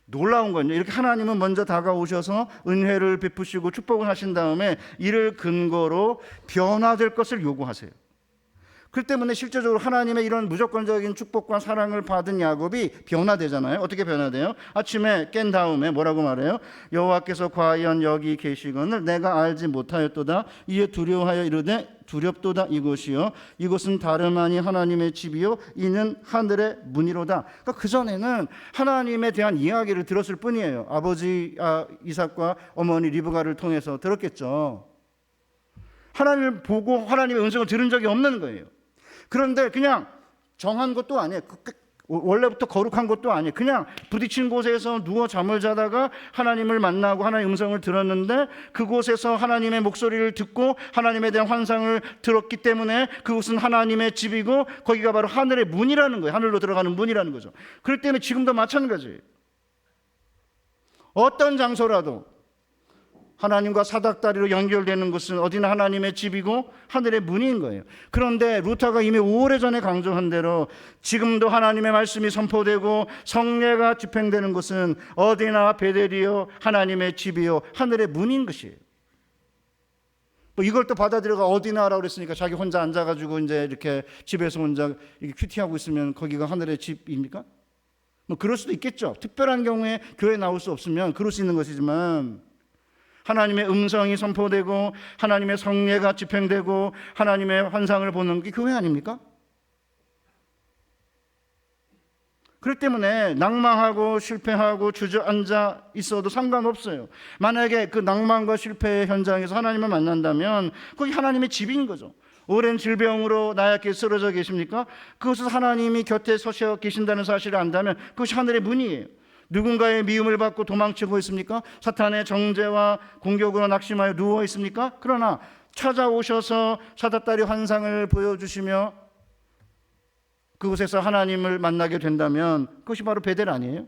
놀라운 건요, 이렇게 하나님은 먼저 다가오셔서 은혜를 베푸시고 축복을 하신 다음에 이를 근거로 변화될 것을 요구하세요. 그 때문에 실제적으로 하나님의 이런 무조건적인 축복과 사랑을 받은 야곱이 변화되잖아요. 어떻게 변화돼요? 아침에 깬 다음에 뭐라고 말해요? 여호와께서 과연 여기 계시거늘 내가 알지 못하였도다. 이에 두려워하여 이르되 두렵도다. 이곳이요 이곳은 다름 아니 하나님의 집이요 이는 하늘의 문이로다. 그러니까 그전에는 하나님에 대한 이야기를 들었을 뿐이에요. 아버지 이삭과 어머니 리브가를 통해서 들었겠죠. 하나님을 보고 하나님의 음성을 들은 적이 없는 거예요. 그런데 그냥 정한 것도 아니에요. 원래부터 거룩한 것도 아니에요. 그냥 부딪힌 곳에서 누워 잠을 자다가 하나님을 만나고 하나님의 음성을 들었는데 그곳에서 하나님의 목소리를 듣고 하나님에 대한 환상을 들었기 때문에 그곳은 하나님의 집이고 거기가 바로 하늘의 문이라는 거예요. 하늘로 들어가는 문이라는 거죠. 그렇기 때문에 지금도 마찬가지예요. 어떤 장소라도 하나님과 사닥다리로 연결되는 곳은 어디나 하나님의 집이고 하늘의 문인 거예요. 그런데 루터가 이미 오래전에 강조한 대로 지금도 하나님의 말씀이 선포되고 성례가 집행되는 곳은 어디나 베델이요 하나님의 집이요 하늘의 문인 것이에요. 뭐 이걸 또 받아들여가 어디나 하라고 그랬으니까 자기 혼자 앉아가지고 이제 이렇게 집에서 혼자 이렇게 큐티하고 있으면 거기가 하늘의 집입니까? 뭐 그럴 수도 있겠죠. 특별한 경우에 교회 나올 수 없으면 그럴 수 있는 것이지만 하나님의 음성이 선포되고 하나님의 성례가 집행되고 하나님의 환상을 보는 게 교회 아닙니까? 그렇기 때문에 낭망하고 실패하고 주저앉아 있어도 상관없어요. 만약에 그 낭만과 실패의 현장에서 하나님을 만난다면 거기 하나님의 집인 거죠. 오랜 질병으로 나약게 쓰러져 계십니까? 그것을 하나님이 곁에 서셔 계신다는 사실을 안다면 그것이 하늘의 문이에요. 누군가의 미움을 받고 도망치고 있습니까? 사탄의 정죄와 공격으로 낙심하여 누워 있습니까? 그러나 찾아오셔서 사닥다리 환상을 보여주시며 그곳에서 하나님을 만나게 된다면 그것이 바로 베델 아니에요?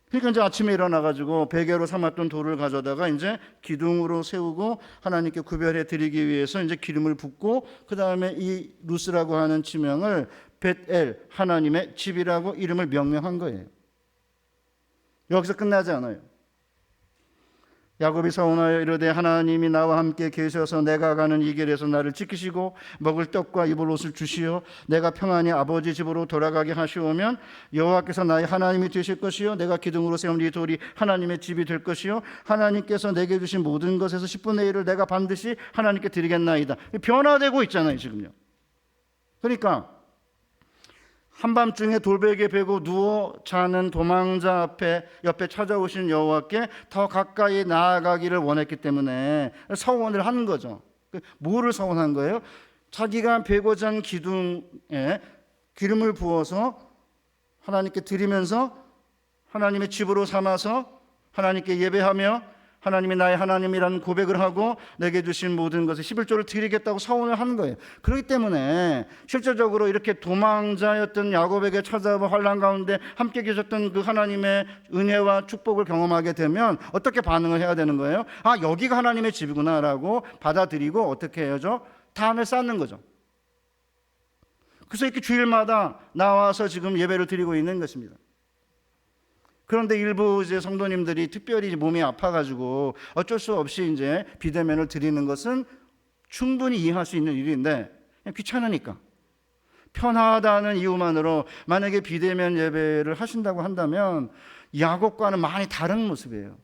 그러니까 이제 아침에 일어나가지고 베개로 삼았던 돌을 가져다가 이제 기둥으로 세우고 하나님께 구별해 드리기 위해서 이제 기름을 붓고 그 다음에 이 루스라고 하는 지명을 벳엘 하나님의 집이라고 이름을 명명한 거예요. 여기서 끝나지 않아요. 야곱이 서원하여 이르되 하나님이 나와 함께 계셔서 내가 가는 이 길에서 나를 지키시고 먹을 떡과 입을 옷을 주시어 내가 평안히 아버지 집으로 돌아가게 하시오면 여호와께서 나의 하나님이 되실 것이요 내가 기둥으로 세운 이 돌이 하나님의 집이 될 것이요 하나님께서 내게 주신 모든 것에서 10분의 1을 내가 반드시 하나님께 드리겠나이다. 변화되고 있잖아요 지금요. 그러니까 한밤중에 돌베개 베고 누워 자는 도망자 옆에 찾아오신 여호와께 더 가까이 나아가기를 원했기 때문에 서원을 한 거죠. 뭐를 서원한 거예요? 자기가 베고 잔 기둥에 기름을 부어서 하나님께 드리면서 하나님의 집으로 삼아서 하나님께 예배하며 하나님이 나의 하나님이라는 고백을 하고 내게 주신 모든 것을 11조를 드리겠다고 서원을 한 거예요. 그렇기 때문에 실제적으로 이렇게 도망자였던 야곱에게 찾아와 환난 가운데 함께 계셨던 그 하나님의 은혜와 축복을 경험하게 되면 어떻게 반응을 해야 되는 거예요? 아, 여기가 하나님의 집이구나 라고 받아들이고 어떻게 해야죠? 단을 쌓는 거죠. 그래서 이렇게 주일마다 나와서 지금 예배를 드리고 있는 것입니다. 그런데 일부 이제 성도님들이 특별히 몸이 아파가지고 어쩔 수 없이 이제 비대면을 드리는 것은 충분히 이해할 수 있는 일인데 그냥 귀찮으니까 편하다는 이유만으로 만약에 비대면 예배를 하신다고 한다면 야곱과는 많이 다른 모습이에요.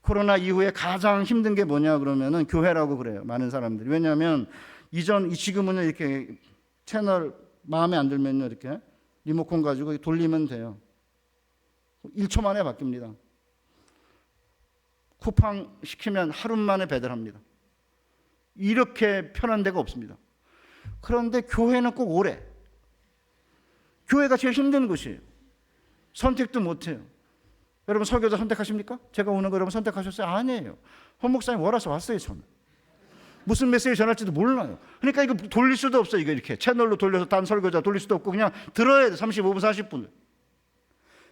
코로나 이후에 가장 힘든 게 뭐냐 그러면은 교회라고 그래요. 많은 사람들이. 왜냐하면 지금은 이렇게 채널 마음에 안 들면요 이렇게 리모컨 가지고 돌리면 돼요. 1초 만에 바뀝니다. 쿠팡 시키면 하루 만에 배달합니다. 이렇게 편한 데가 없습니다. 그런데 교회는 꼭 오래. 교회가 제일 힘든 곳이에요. 선택도 못해요. 여러분 설교자 선택하십니까? 제가 오는 거 여러분 선택하셨어요? 아니에요. 헌 목사님 월화수 왔어요 저는. 무슨 메시지 전할지도 몰라요. 그러니까 이거 돌릴 수도 없어요. 이거 이렇게 채널로 돌려서 단 설교자 돌릴 수도 없고 그냥 들어야 돼. 35분 40분.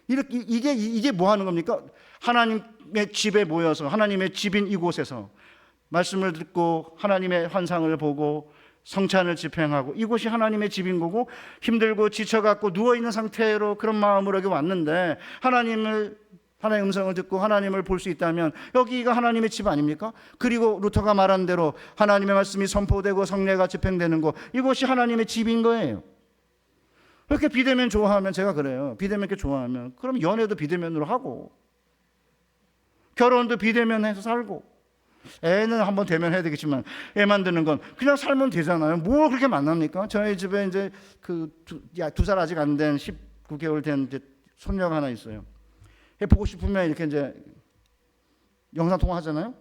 이게 뭐 하는 겁니까? 하나님의 집에 모여서 하나님의 집인 이곳에서 말씀을 듣고 하나님의 환상을 보고 성찬을 집행하고 이곳이 하나님의 집인 거고 힘들고 지쳐갖고 누워있는 상태로 그런 마음으로 여기 왔는데 하나님의 음성을 듣고 하나님을 볼 수 있다면 여기가 하나님의 집 아닙니까? 그리고 루터가 말한 대로 하나님의 말씀이 선포되고 성례가 집행되는 곳 이곳이 하나님의 집인 거예요. 그렇게 비대면 좋아하면 제가 그래요. 비대면 이렇게 좋아하면 그럼 연애도 비대면으로 하고 결혼도 비대면해서 살고 애는 한번 대면해야 되겠지만 애 만드는 건 그냥 살면 되잖아요. 뭘 그렇게 만납니까? 저희 집에 이제 그 2살 아직 안 된 19개월 된 이제 손녀가 하나 있어요. 애 보고 싶으면 이렇게 이제 영상 통화하잖아요.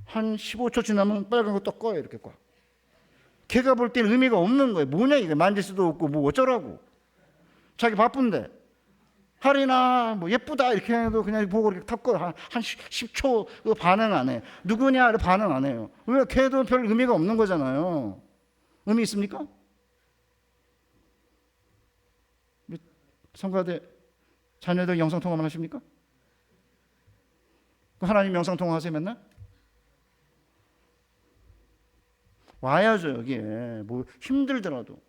한 15초 지나면 빨간 거 또 꺼요. 이렇게 꺼. 걔가 볼 때는 의미가 없는 거예요. 뭐냐 이게 만질 수도 없고 뭐 어쩌라고. 자기 바쁜데 할이나 뭐 예쁘다 이렇게 해도 그냥 보고 이렇게 탁 꺼. 한 10초 반응 안 해. 누구냐 반응 안 해요. 왜? 걔도 별 의미가 없는 거잖아요. 의미 있습니까? 성가대 자녀들 영상통화만 하십니까? 하나님 영상통화하세요 맨날? 와야죠. 여기에 뭐 힘들더라도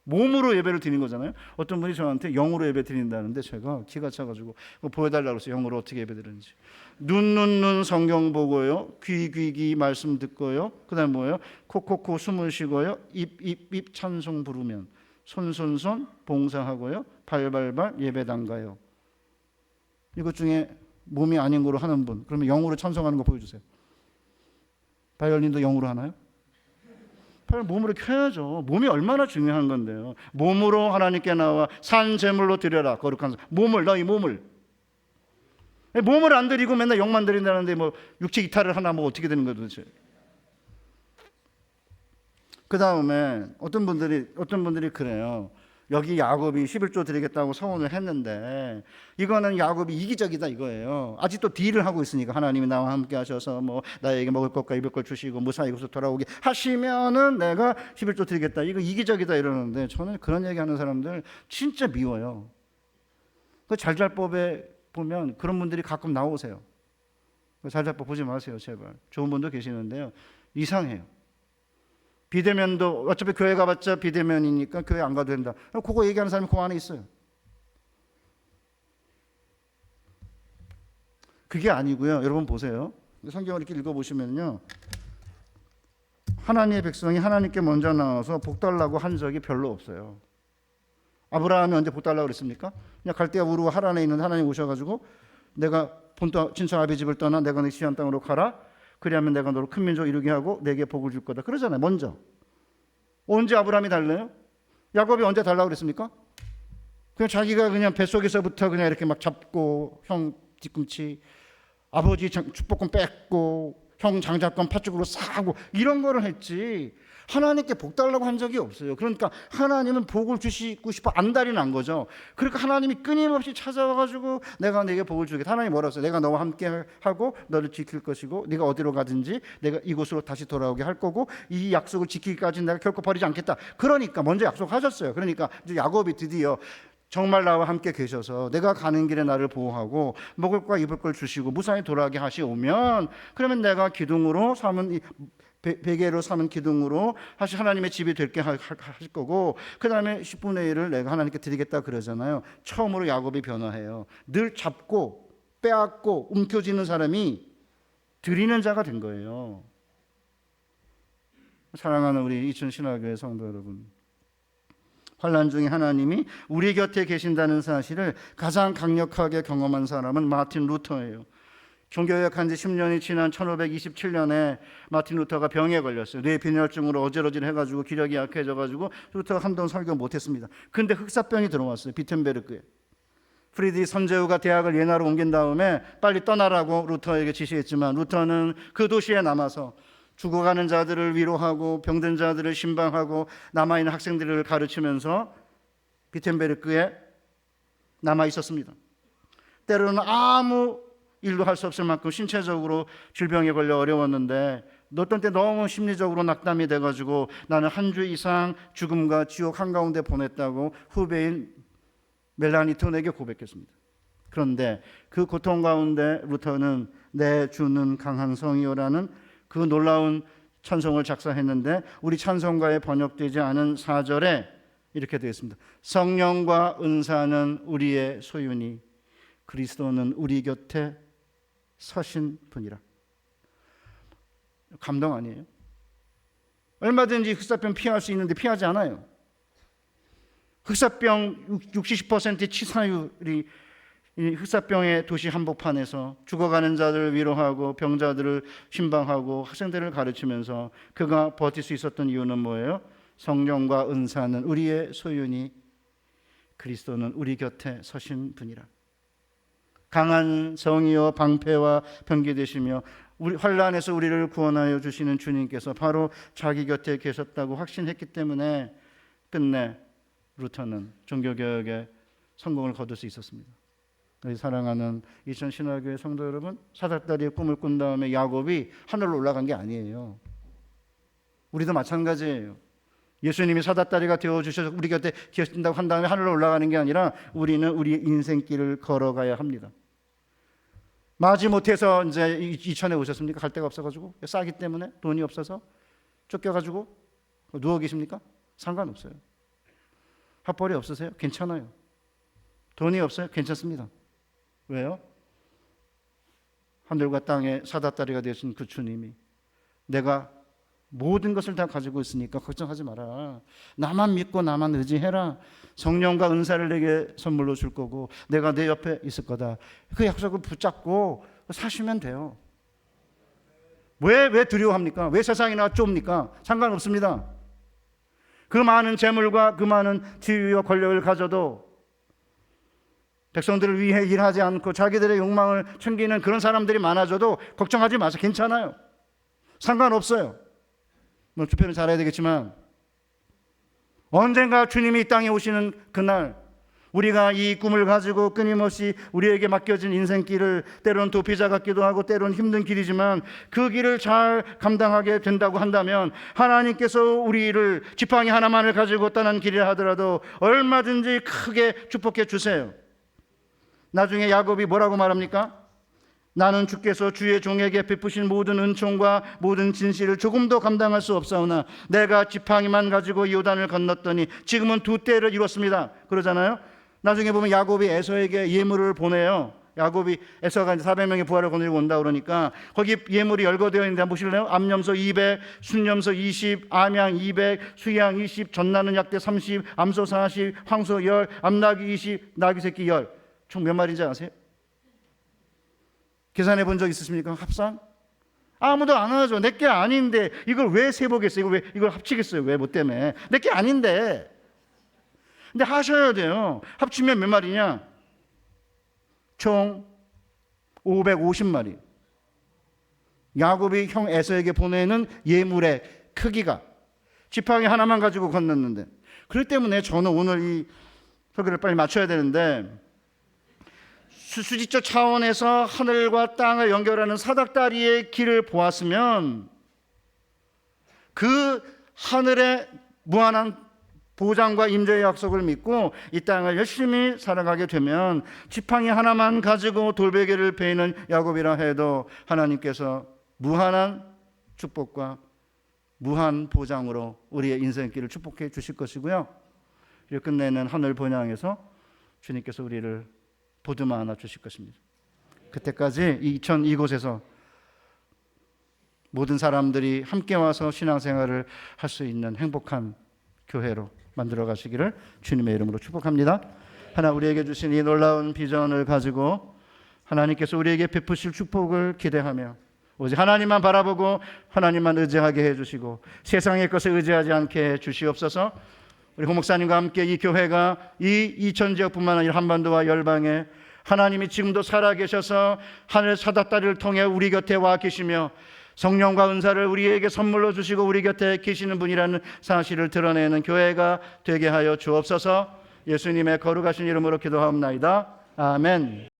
몸으로 예배를 드리는 거잖아요. 어떤 분이 저한테 영으로 예배 드린다는데 제가 기가 차가지고 보여달라고 했어요. 영으로 어떻게 예배 드리는지. 눈 성경 보고요. 귀 말씀 듣고요. 그 다음에 뭐예요? 코 숨을 쉬고요. 입 찬송 부르면 손 봉사하고요. 발발 예배당 가요. 이것 중에 몸이 아닌 거로 하는 분, 그러면 영으로 찬송하는 거 보여주세요. 바이올린도 영으로 하나요? 몸으로 켜야죠. 몸이 얼마나 중요한 건데요. 몸으로 하나님께 나와 산 제물로 드려라. 거룩한 몸을, 너희 몸을 안 드리고 맨날 영만 드린다는데 뭐 육체 이탈을 하나 뭐 어떻게 되는 거예요 도대체. 그 다음에 어떤 분들이 그래요. 여기 야곱이 11조 드리겠다고 서원을 했는데 이거는 야곱이 이기적이다 이거예요. 아직도 딜을 하고 있으니까 하나님이 나와 함께 하셔서 뭐 나에게 먹을 것과 입을 것 주시고 무사히 이곳으로 돌아오게 하시면은 내가 11조 드리겠다. 이거 이기적이다 이러는데 저는 그런 얘기하는 사람들 진짜 미워요. 그 잘잘법에 보면 그런 분들이 가끔 나오세요. 잘잘법 보지 마세요 제발. 좋은 분도 계시는데요. 이상해요. 비대면도 어차피 교회 가봤자 비대면이니까 교회 안 가도 된다. 그거 얘기하는 사람이 그 안에 있어요. 그게 아니고요. 여러분 보세요. 성경을 이렇게 읽어보시면요. 하나님의 백성이 하나님께 먼저 나와서 복 달라고 한 적이 별로 없어요. 아브라함이 언제 복 달라고 그랬습니까? 그냥 갈대아 우르 하란에 있는 하나님 오셔가지고 내가 본토 친척 아비 집을 떠나 내가 네 시한 땅으로 가라. 그리하면 내가 너를 큰 민족 이루게 하고 내게 복을 줄 거다. 그러잖아요. 먼저. 언제 아브라함이 달래요? 야곱이 언제 달라고 그랬습니까? 그냥 자기가 그냥 뱃속에서부터 그냥 이렇게 막 잡고 형 뒤꿈치, 아버지 축복권 뺏고 형 장자권 팥죽으로 싸고 이런 거를 했지. 하나님께 복 달라고 한 적이 없어요. 그러니까 하나님은 복을 주시고 싶어 안달이 난 거죠. 그러니까 하나님이 끊임없이 찾아와가지고 내가 네게 복을 주겠다. 하나님이 뭐라고 했어요? 내가 너와 함께 하고 너를 지킬 것이고 네가 어디로 가든지 내가 이곳으로 다시 돌아오게 할 거고 이 약속을 지키기까지 내가 결코 버리지 않겠다. 그러니까 먼저 약속하셨어요. 그러니까 이제 야곱이 드디어 정말 나와 함께 계셔서 내가 가는 길에 나를 보호하고 먹을 거 입을 걸 주시고 무사히 돌아가게 하시오면 그러면 내가 기둥으로 삼은 베개로 삼은 기둥으로 하나님의 집이 될게 하실 거고 그 다음에 10분의 1을 내가 하나님께 드리겠다 그러잖아요. 처음으로 야곱이 변화해요. 늘 잡고 빼앗고 움켜쥐는 사람이 드리는 자가 된 거예요. 사랑하는 우리 이천신화교회 성도 여러분, 환난 중에 하나님이 우리 곁에 계신다는 사실을 가장 강력하게 경험한 사람은 마틴 루터예요. 종교개혁한 지 10년이 지난 1527년에 마틴 루터가 병에 걸렸어요. 뇌빈혈증으로 어지러질 해가지고 기력이 약해져가지고 루터가 한동안 설교 못했습니다. 근데 흑사병이 들어왔어요. 비텐베르크에. 프리드리 선제후가 대학을 예나로 옮긴 다음에 빨리 떠나라고 루터에게 지시했지만 루터는 그 도시에 남아서 죽어가는 자들을 위로하고 병든 자들을 신방하고 남아있는 학생들을 가르치면서 비텐베르크에 남아 있었습니다. 때로는 아무 일도 할 수 없을 만큼 신체적으로 질병에 걸려 어려웠는데 어떤 때 너무 심리적으로 낙담이 돼가지고 나는 한 주 이상 죽음과 지옥 한가운데 보냈다고 후배인 멜라니톤에게 고백했습니다. 그런데 그 고통 가운데 루터는 내 주는 강한 성이요라는 그 놀라운 찬송을 작사했는데 우리 찬송가에 번역되지 않은 4절에 이렇게 되어 있습니다. 성령과 은사는 우리의 소유니 그리스도는 우리 곁에 서신 분이라. 감동 아니에요? 얼마든지 흑사병 피할 수 있는데 피하지 않아요. 흑사병 60%의 치사율이 흑사병의 도시 한복판에서 죽어가는 자들을 위로하고 병자들을 신방하고 학생들을 가르치면서 그가 버틸 수 있었던 이유는 뭐예요? 성령과 은사는 우리의 소유니 그리스도는 우리 곁에 서신 분이라. 강한 성이요 방패와 병기 되시며 우리 환난에서 우리를 구원하여 주시는 주님께서 바로 자기 곁에 계셨다고 확신했기 때문에 끝내 루터는 종교개혁에 성공을 거둘 수 있었습니다. 사랑하는 이천신화교회 성도 여러분, 사닥다리의 꿈을 꾼 다음에 야곱이 하늘로 올라간 게 아니에요. 우리도 마찬가지예요. 예수님이 사닥다리가 되어주셔서 우리 곁에 계신다고 한 다음에 하늘로 올라가는 게 아니라 우리는 우리의 인생길을 걸어가야 합니다. 마지못해서 이제 이천에 오셨습니까? 갈 데가 없어가지고, 싸기 때문에, 돈이 없어서 쫓겨가지고 누워 계십니까? 상관없어요. 핫벌이 없으세요? 괜찮아요. 돈이 없어요? 괜찮습니다. 왜요? 하늘과 땅의 사다다리가 되신 그 주님이 내가 모든 것을 다 가지고 있으니까 걱정하지 마라. 나만 믿고 나만 의지해라. 성령과 은사를 내게 선물로 줄 거고 내가 내 옆에 있을 거다. 그 약속을 붙잡고 사시면 돼요. 왜 두려워합니까? 왜 세상이나 좁습니까? 상관없습니다. 그 많은 재물과 그 많은 지위와 권력을 가져도 백성들을 위해 일하지 않고 자기들의 욕망을 챙기는 그런 사람들이 많아져도 걱정하지 마세요. 괜찮아요. 상관없어요. 뭐 투표는 잘해야 되겠지만 언젠가 주님이 이 땅에 오시는 그날 우리가 이 꿈을 가지고 끊임없이 우리에게 맡겨진 인생길을 때로는 도피자 같기도 하고 때로는 힘든 길이지만 그 길을 잘 감당하게 된다고 한다면 하나님께서 우리를 지팡이 하나만을 가지고 떠난 길이라 하더라도 얼마든지 크게 축복해 주세요. 나중에 야곱이 뭐라고 말합니까? 나는 주께서 주의 종에게 베푸신 모든 은총과 모든 진실을 조금도 감당할 수 없사오나 내가 지팡이만 가지고 요단을 건넜더니 지금은 두 때를 이뤘습니다. 그러잖아요. 나중에 보면 야곱이 에서에게 예물을 보내요. 야곱이 에서가 400명의 부하를 거느리고 온다 그러니까 거기 예물이 열거되어 있는데 한번 보실래요? 암염소 200, 순염소 20, 암양 200, 수양 20, 전나는 약대 30, 암소 40, 황소 10, 암나귀 20, 나귀 새끼 10. 총 몇 마리인지 아세요? 계산해 본 적 있으십니까? 합산? 아무도 안 하죠. 내게 아닌데 이걸 왜 세보겠어요? 이걸 합치겠어요? 왜? 뭐 때문에? 내게 아닌데. 근데 하셔야 돼요. 합치면 몇 마리냐? 총 550마리. 야곱이 형 에서에게 보내는 예물의 크기가 지팡이 하나만 가지고 건넜는데, 그렇기 때문에 저는 오늘 이 설교를 빨리 마쳐야 되는데 수지적 차원에서 하늘과 땅을 연결하는 사닥다리의 길을 보았으면 그 하늘의 무한한 보장과 임재의 약속을 믿고 이 땅을 열심히 살아가게 되면 지팡이 하나만 가지고 돌베개를 베이는 야곱이라 해도 하나님께서 무한한 축복과 무한 보장으로 우리의 인생길을 축복해 주실 것이고요. 이를 끝내는 하늘 본향에서 주님께서 우리를 보듬어 안아 주실 것입니다. 그때까지 이곳에서 모든 사람들이 함께 와서 신앙생활을 할 수 있는 행복한 교회로 만들어 가시기를 주님의 이름으로 축복합니다. 하나 우리에게 주신 이 놀라운 비전을 가지고 하나님께서 우리에게 베푸실 축복을 기대하며 오직 하나님만 바라보고 하나님만 의지하게 해주시고 세상의 것을 의지하지 않게 해주시옵소서. 우리 홍 목사님과 함께 이 교회가 이 이천 지역뿐만 아니라 한반도와 열방에 하나님이 지금도 살아계셔서 하늘 사다다리를 통해 우리 곁에 와 계시며 성령과 은사를 우리에게 선물로 주시고 우리 곁에 계시는 분이라는 사실을 드러내는 교회가 되게 하여 주옵소서. 예수님의 거룩하신 이름으로 기도하옵나이다. 아멘.